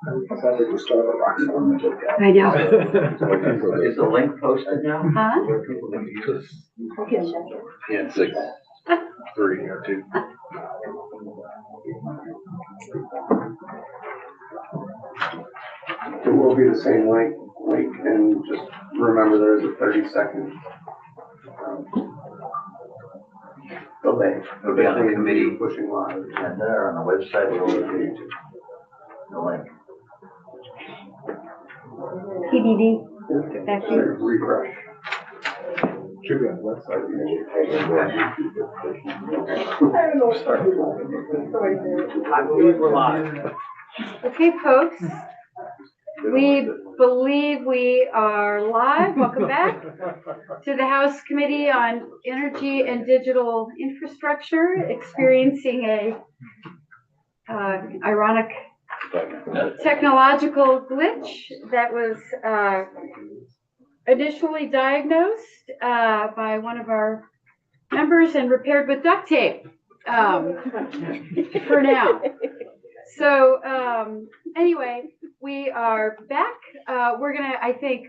I know. Is the link posted now? Huh? Yeah, 6:30 or 2. It will be the same link, and just remember there is a 30-second delay. It'll be on the committee pushing live. agenda or on the website, we'll review the link. PBD. Back to you. Refresh. Should be on the website. I believe we're live. Okay, folks. We believe we are live. Welcome back to the House Committee on Energy and Digital Infrastructure, experiencing a ironic technological glitch that was initially diagnosed by one of our members and repaired with duct tape for now. So anyway, we are back. We're gonna, I think,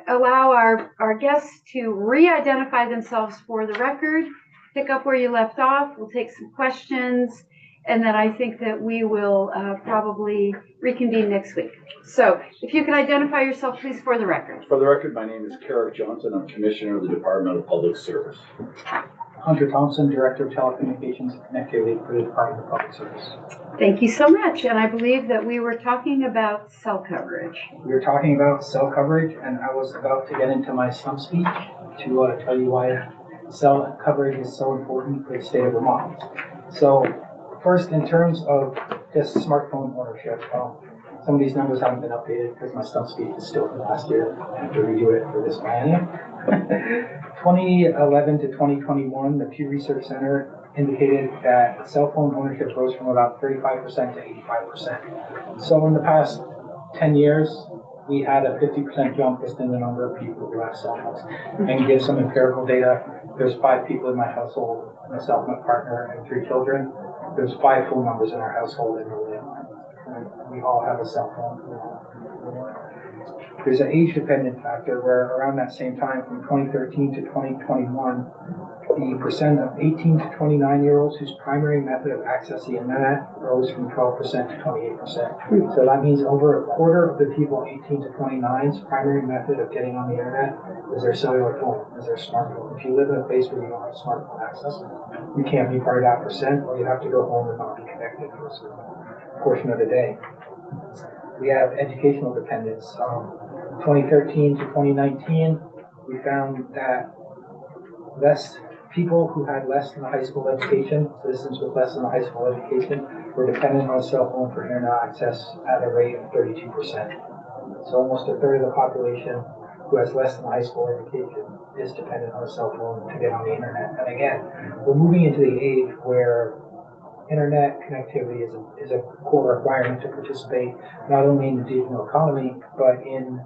allow our guests to re-identify themselves for the record, pick up where you left off. We'll take some questions, and then I think that we will probably reconvene next week. So if you can identify yourself, please, for the record. For the record, my name is Carrick Johnson. I'm Commissioner of the Department of Public Service. Hunter Thompson, Director of Telecommunications and Connectivity for the Department of Public Service. Thank you so much. And I believe that we were talking about cell coverage. We were talking about cell coverage, and I was about to get into my stump speech to tell you why cell coverage is so important for the state of Vermont. So first, in terms of just smartphone ownership, some of these numbers haven't been updated because my stump speech is still from last year. I have to redo it for this biennium. 2011 to 2021, the Pew Research Center indicated that cell phone ownership rose from about 35% to 85%. So in the past 10 years, we had a 50% jump just in the number of people who have cell phones. And to give some empirical data, there's 5 people in my household, myself, my partner, and 3 children. There's 5 phone numbers in our household in Berlin. We all have a cell phone. There's an age-dependent factor where around that same time, from 2013 to 2021, the percent of 18 to 29-year-olds whose primary method of accessing the internet rose from 12% to 28%. So that means over a quarter of the people 18 to 29's primary method of getting on the internet is their cellular phone, is their smartphone. If you live in a place where you don't have smartphone access, you can't be part of that percent, or you have to go home and not be connected for a certain portion of the day. We have educational dependence. 2013 to 2019, we found that less people who had less than a high school education, citizens with less than a high school education, were dependent on a cell phone for internet access at a rate of 32%. So almost a third of the population who has less than a high school education is dependent on a cell phone to get on the internet. And again, we're moving into the age where internet connectivity is a core requirement to participate not only in the digital economy, but in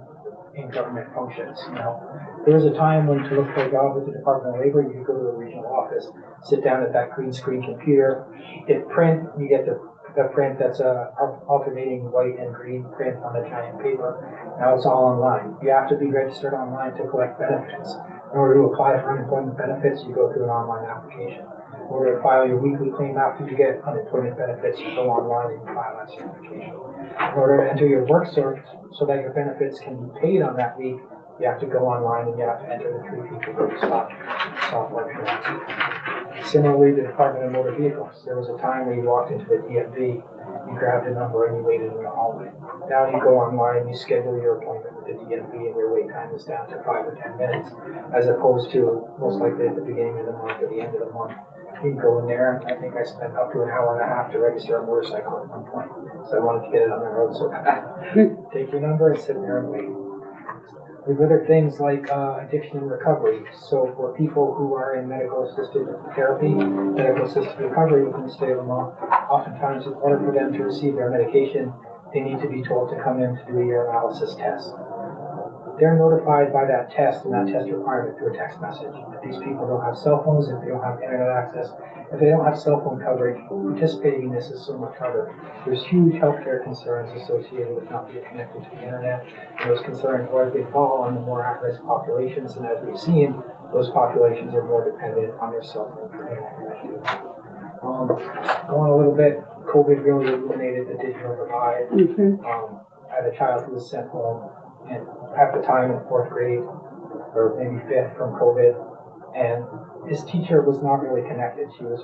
government functions. You know, there was a time when to look for a job with the Department of Labor, you could go to the regional office, sit down at that green screen computer, hit print, you get the print that's alternating white and green print on a giant paper. Now it's all online. You have to be registered online to collect benefits. In order to apply for unemployment benefits, you go through an online application. In order to file your weekly claim after you get unemployment benefits, you go online and you file that certification. In order to enter your work source so that your benefits can be paid on that week, you have to go online and you have to enter the 3 people to stop work. Similarly, the Department of Motor Vehicles. There was a time where you walked into the DMV, you grabbed a number and you waited in the hallway. Now you go online, you schedule your appointment with the DMV and your wait time is down to 5 or 10 minutes, as opposed to most likely at the beginning of the month or the end of the month. You can go in there, and I think I spent up to an hour and a half to register a motorcycle at one point. So I wanted to get it on the road so bad. Take your number and sit there and wait. There's other things like addiction and recovery. So for people who are in medical assisted therapy, medical assisted recovery within the state of Vermont, oftentimes in order for them to receive their medication, they need to be told to come in to do a urinalysis test. they're notified by that test and that test requirement through a text message. If these people don't have cell phones, if they don't have internet access, if they don't have cell phone coverage, participating in this is so much harder. There's huge healthcare concerns associated with not being connected to the internet. And those concerns, where they fall on the more at-risk populations, and as we've seen, those populations are more dependent on their cell phone for internet connectivity. Going a little bit, COVID really illuminated the digital divide. I had a child who was sent home and at the time in fourth grade or maybe fifth from COVID, and his teacher was not really connected. She was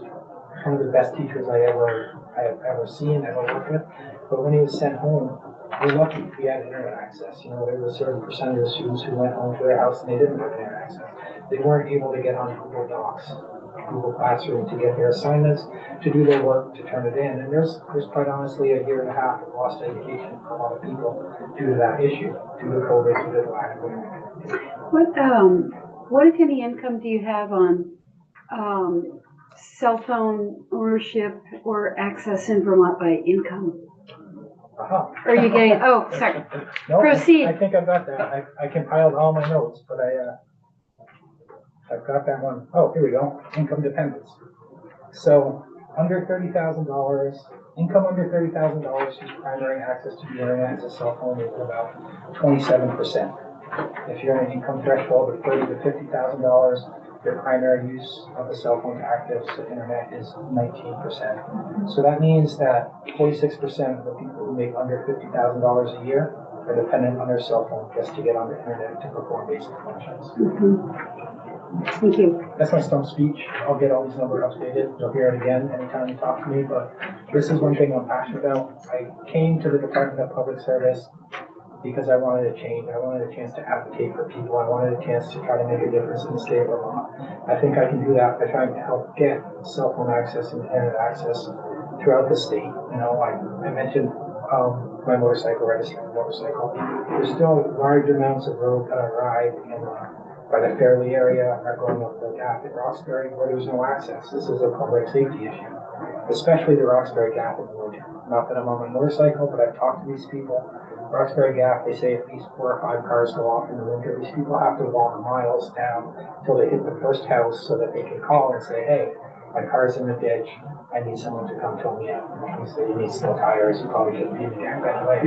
one of the best teachers I have ever seen, ever worked with. But when he was sent home, we're lucky we had internet access. You know, there was 30% of the students who went home to their house and they didn't have internet access. They weren't able to get on Google Docs, Google Classroom to get their assignments, to do their work, to turn it in. And there's quite honestly a year and a half of lost education for a lot of people due to that issue, due to COVID, due to the lack of internet. What if any income do you have on cell phone ownership or access in Vermont by income? Uh-huh. Are you getting, oh, sorry. No, Proceed. I think I've got that. I compiled all my notes, but I've got that one. Oh, here we go. Income dependence. So under $30,000, income under $30,000 whose primary access to the internet is a cell phone is about 27%. If you're in an income threshold of $30,000 to $50,000, your primary use of a cell phone to access the internet is 19%. So that means that 46% of the people who make under $50,000 a year are dependent on their cell phone just to get on the internet to perform basic functions. Thank you. That's my stump speech. I'll get all these numbers updated. You'll hear it again anytime you talk to me, but this is one thing I'm passionate about. I came to the Department of Public Service because I wanted a change. I wanted a chance to advocate for people. I wanted a chance to try to make a difference in the state of Vermont. I think I can do that by trying to help get cell phone access and internet access throughout the state. You know, I mentioned my motorcycle, registering motorcycle. There's still large amounts of road that I ride by the Fairleigh area, or going up the Gap at Roxbury, where there's no access. This is a public safety issue, especially the Roxbury Gap in the winter. Not that I'm on my motorcycle, but I've talked to these people. Roxbury Gap, they say at least 4 or 5 cars go off in the winter. These people have to walk miles down until they hit the first house so that they can call and say, hey, my car's in the ditch. I need someone to come tow me out. So you need snow tires. You probably shouldn't be in the gap anyway.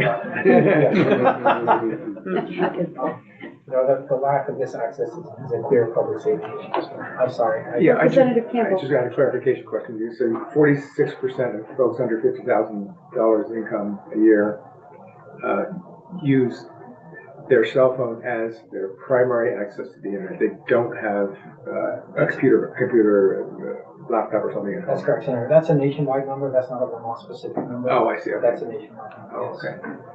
You know, the lack of this access is a clear public safety issue. I'm sorry. Representative Campbell. I just got a clarification question. You said 46% of folks under $50,000 income a year use their cell phone as their primary access to the internet. They don't have a computer, laptop or something at home. That's correct, Senator. That's a nationwide number. That's not a Vermont specific number. Oh, I see. Okay. That's a nationwide number. Oh, Yes.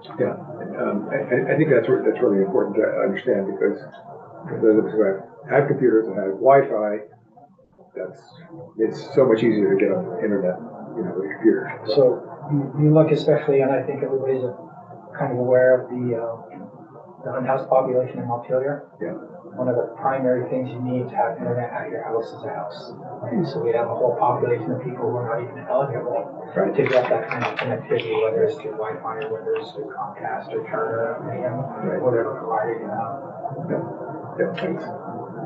okay. Yeah. I think that's really important to understand, because for those of us who have computers and have Wi-Fi, it's so much easier to get on the internet, with a computer. So you look especially, and I think everybody's kind of aware of the unhoused population in Montpelier. Yeah. One of the primary things you need to have internet at your house is a house. Right? So we have a whole population of people who are not even eligible to get that kind of connectivity, whether it's through Wi-Fi or whether it's through Comcast or Charter or whatever provider you have. Yeah, thanks.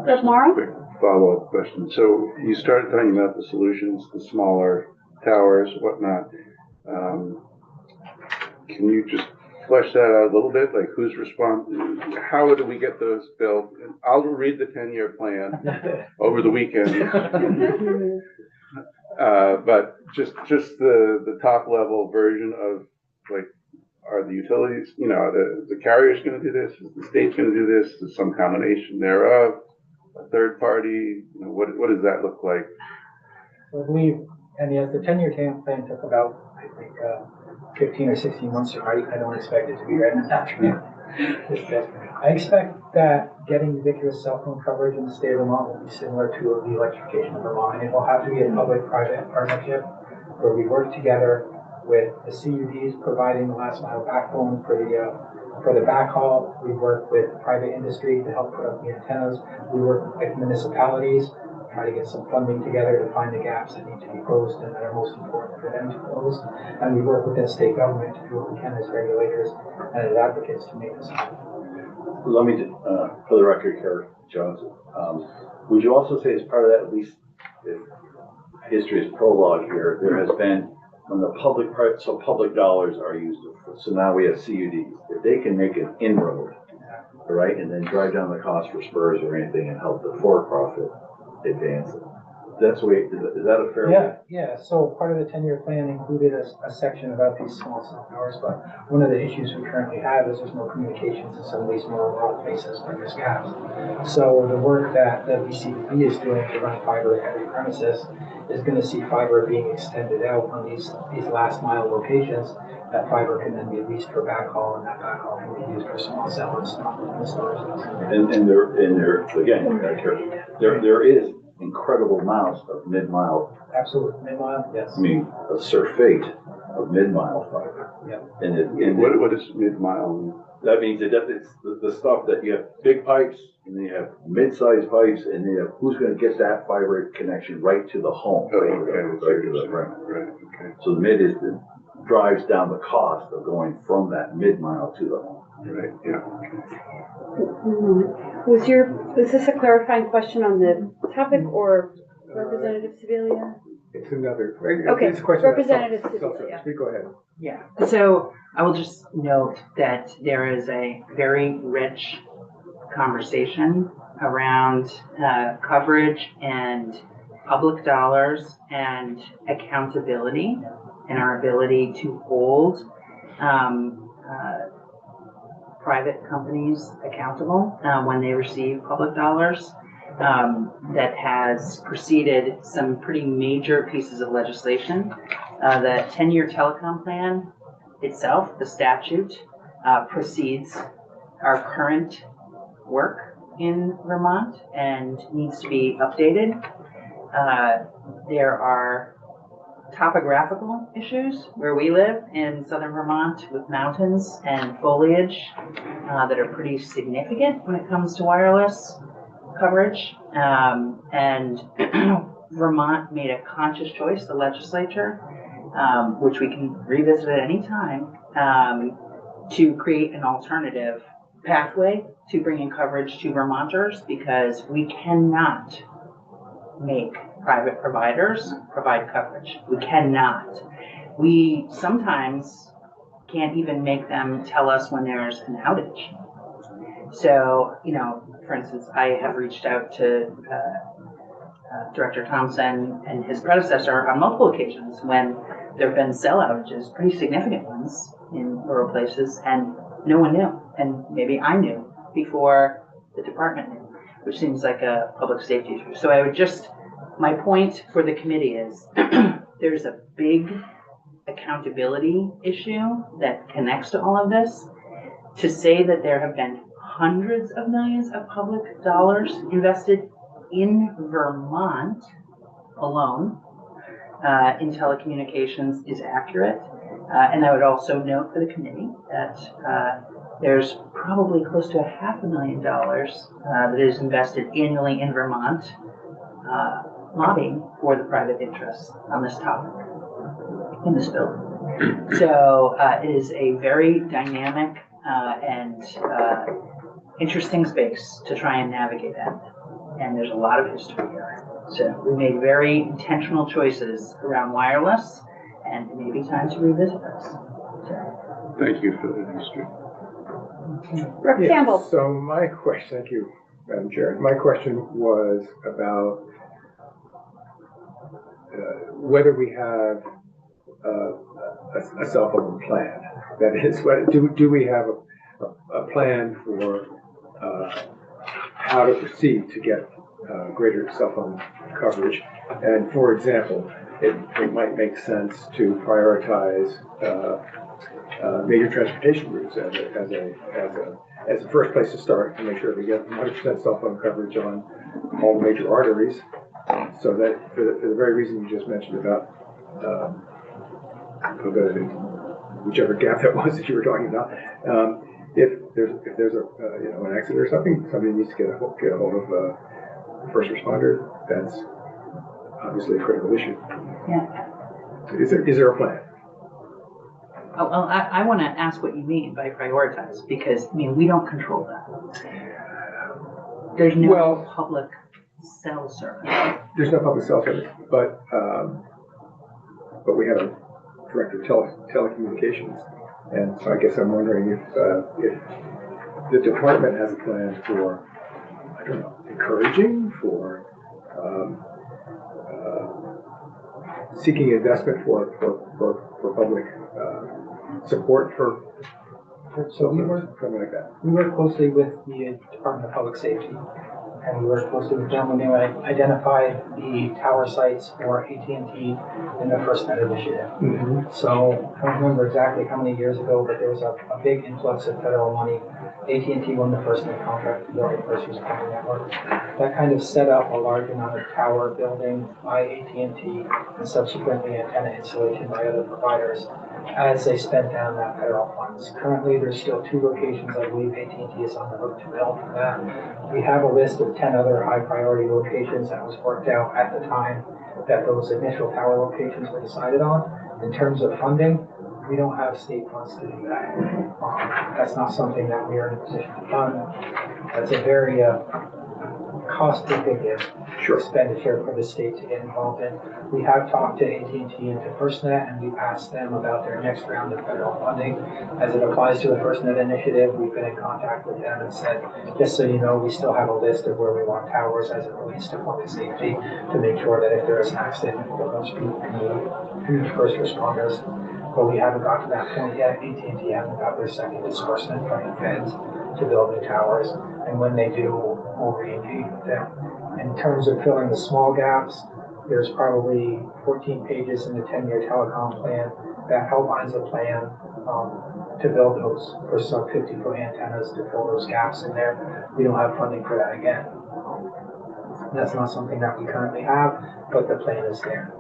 Doug Morrow? Quick follow-up question. So you started talking about the solutions, the smaller towers, whatnot. Can you just flesh that out a little bit? Like, who's responsible? How do we get those built? I'll read the 10-year plan over the weekend. But just the top level version of, like, are the utilities, the carrier's going to do this? Is the state's going to do this? Is some combination thereof? A third party? What does that look like? I believe, and yes, the 10-year plan took about, I think, 15 or 16 months to write. I don't expect it to be ready this afternoon. I expect that getting ubiquitous cell phone coverage in the state of Vermont will be similar to the electrification of Vermont, and it will have to be a public-private partnership where we work together with the CUDs providing the last mile backbone for the backhaul. We work with private industry to help put up the antennas. We work with municipalities, try to get some funding together to find the gaps that need to be closed and that are most important for them to close. And we work with the state government to do what we can as regulators and as advocates to make this happen. Let me, for the record, Karen Johnson, would you also say as part of that, at least if history is prologue here, there has been, when the public dollars are used, so now we have CUDs, if they can make an inroad, right, and then drive down the cost for spurs or anything and help the for-profit advance it. That's the way, is that a fair way? Yeah, so part of the 10-year plan included a section about these small cell towers, but one of the issues we currently have is there's no communications in some of these more rural places like this gaps. So the work that the BCB is doing to run fiber at every premises is gonna see fiber being extended out on these last mile locations. That fiber can then be leased for backhaul, and that backhaul can be used for small cell and storage. And there, again, there is incredible amounts of mid-mile, Absolutely, mid-mile, yes. I mean, a surfeit of mid-mile fiber. Yeah. And What is mid-mile? that means that it's the stuff that you have big pipes, and then you have mid-sized pipes, and then you have who's gonna get that fiber connection right to the home. Oh, right okay, to the front. right, okay, So the mid drives down the cost of going from that mid-mile to the home. right, yeah. Was this a clarifying question on the topic or Representative Sebelia? It's another, Okay, it's a question about Representative self-service. Sebelia. Go ahead. Yeah, so I will just note that there is a very rich conversation around coverage and public dollars and accountability and our ability to hold private companies accountable when they receive public dollars. That has preceded some pretty major pieces of legislation. The 10-year telecom plan itself, the statute, precedes our current work in Vermont and needs to be updated. There are topographical issues where we live in southern Vermont with mountains and foliage that are pretty significant when it comes to wireless coverage. And Vermont made a conscious choice, the legislature, which we can revisit at any time, to create an alternative pathway to bringing coverage to Vermonters, because we cannot make private providers provide coverage. We cannot. We sometimes can't even make them tell us when there's an outage. So, for instance, I have reached out to Director Thompson and his predecessor on multiple occasions when there have been cell outages, pretty significant ones in rural places, and no one knew. And maybe I knew before the department knew, which seems like a public safety issue. So I would just, my point for the committee is there's a big accountability issue that connects to all of this. To say that there have been hundreds of millions of public dollars invested in Vermont alone in telecommunications is accurate. And I would also note for the committee that there's probably close to $500,000 that is invested annually in Vermont lobbying for the private interests on this topic in this bill. So it is a very dynamic and interesting space to try and navigate in. And there's a lot of history here. So we made very intentional choices around wireless, and it may be time to revisit this. So. Thank you for the history. Rep. Campbell. So my question, thank you, Madam Chair. My question was about whether we have a cell phone plan. That is, do we have a plan for how to proceed to get greater cell phone coverage? And for example, it might make sense to prioritize major transportation routes as a first place to start, to make sure we get 100% cell phone coverage on all major arteries. So that for the very reason you just mentioned about whichever gap that was that you were talking about, if there's an accident or something, somebody needs to get a hold of a first responder. That's obviously a critical issue. Yeah. Is there a plan? Oh, well, I want to ask what you mean by prioritize, because, I mean, we don't control that. There's no Well- public cell service. There's no public cell service, but we have a director of telecommunications. And so I guess I'm wondering if the department has a plan for, I don't know, encouraging, for seeking investment for public support for So we work something like that. We work closely with the Department of Public Safety, and we work closely with them when they identified the tower sites for AT&T in the FirstNet initiative. Mm-hmm. So I don't remember exactly how many years ago, but there was a big influx of federal money. AT&T won the FirstNet contract to build the first responder network. That kind of set up a large amount of tower building by AT&T and subsequently antenna installation by other providers as they spent down that federal funds. Currently, there's still 2 locations I believe AT&T is on the hook to build for that. We have a list of 10 other high priority locations that was worked out at the time that those initial tower locations were decided on. In terms of funding, we don't have state funds to do that. That's not something that we are in a position to fund. That's a very cost-prohibitive expenditure for the state to get involved in. We have talked to AT&T and to FirstNet, and we've asked them about their next round of federal funding. As it applies to the FirstNet initiative, we've been in contact with them and said, just so you know, we still have a list of where we want towers as it relates to public safety to make sure that if there is an accident, those people can move first responders. But we haven't got to that point yet. AT&T hasn't got their second disbursement from the feds to build new towers, and when they do, we'll re-engage with them. In terms of filling the small gaps, there's probably 14 pages in the 10-year telecom plan that outlines a plan to build those for sub 50-foot antennas to fill those gaps in there. We don't have funding for that again. That's not something that we currently have, but the plan is there.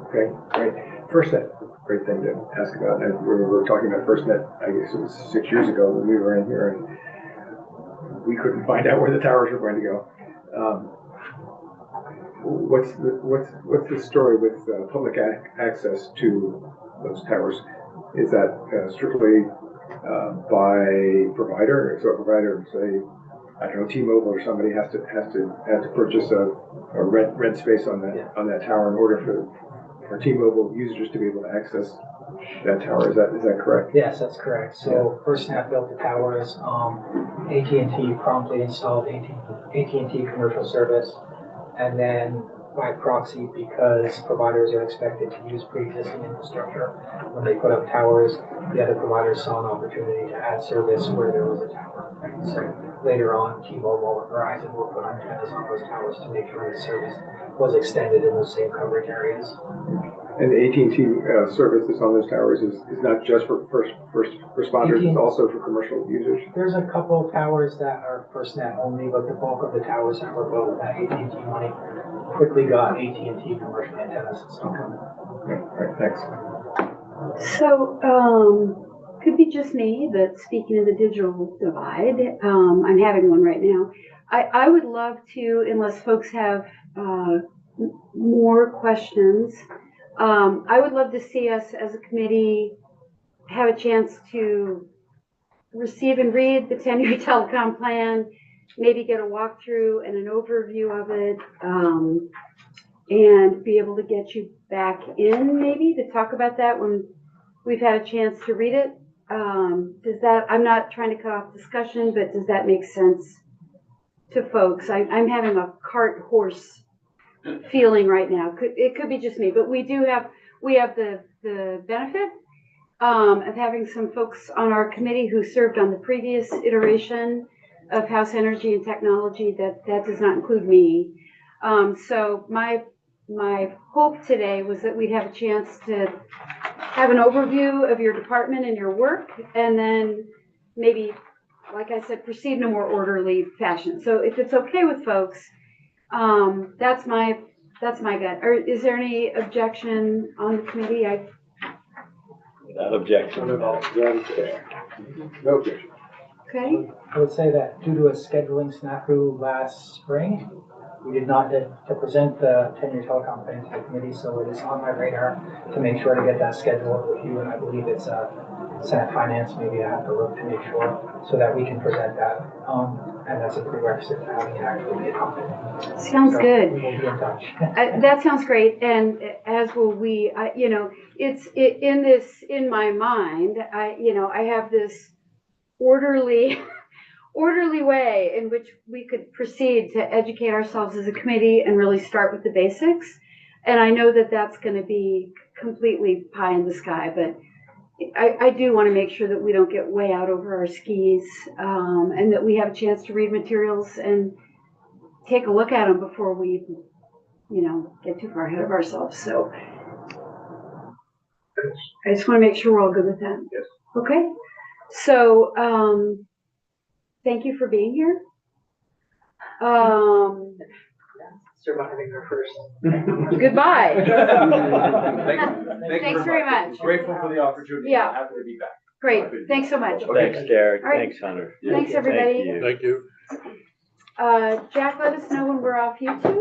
Okay, great. FirstNet, great thing to ask about. And we were talking about FirstNet, I guess it was 6 years ago when we were in here, and we couldn't find out where the towers were going to go. What's the story with public access to those towers? Is that strictly by provider? So a provider, say, I don't know, T-Mobile or somebody has to purchase a rent space on that tower in order for T-Mobile users to be able to access that tower. Is that correct? Yes, that's correct. So FirstNet built the towers. AT&T promptly installed AT&T commercial service, and then by proxy, because providers are expected to use pre-existing infrastructure when they put up towers, the other providers saw an opportunity to add service where there was a tower. So later on, T-Mobile and Verizon will put antennas on those towers to make sure the service was extended in those same coverage areas. And the AT&T service that's on those towers is not just for first responders, it's also for commercial users? There's a couple of towers that are FirstNet only, but the bulk of the towers that were built with that AT&T money quickly got AT&T commercial antennas installed. Okay, all right, thanks. So, could be just me, but speaking of the digital divide, I'm having one right now. I would love to, unless folks have more questions, I would love to see us as a committee have a chance to receive and read the 10-year telecom plan, maybe get a walkthrough and an overview of it, and be able to get you back in maybe to talk about that when we've had a chance to read it. Does that, I'm not trying to cut off discussion, but does that make sense to folks? I'm having a cart horse feeling right now. It could be just me, but we have the benefit of having some folks on our committee who served on the previous iteration of House Energy and Technology. That does not include me. So my hope today was that we'd have a chance to have an overview of your department and your work, and then maybe, like I said, proceed in a more orderly fashion. So if it's okay with folks, that's my gut. Or is there any objection on the committee? Without objection. No objection. Okay. I would say that due to a scheduling snafu last spring, We did not get to present the 10-year telecom plan to the committee, so it is on my radar to make sure to get that scheduled with you, and I believe it's Senate Finance, maybe I have to look to make sure, so that we can present that. And that's a prerequisite to having it actually be adopted. Sounds So good. We will be in touch. That sounds great, and as will we. In my mind. I have this orderly way in which we could proceed to educate ourselves as a committee and really start with the basics. And I know that that's going to be completely pie in the sky, but I do want to make sure that we don't get way out over our skis, and that we have a chance to read materials and take a look at them before we, get too far ahead of ourselves. So I just want to make sure we're all good with that. Yes. Okay. So, thank you for being here. Surviving our first. Goodbye. Thanks very much. Grateful for the opportunity. Yeah. Happy to be back. Great. Thanks so much. Okay. Thanks, Derek. All right. Thanks, Hunter. Thanks, everybody. Thank you. Thank you. Jack, let us know when we're off YouTube.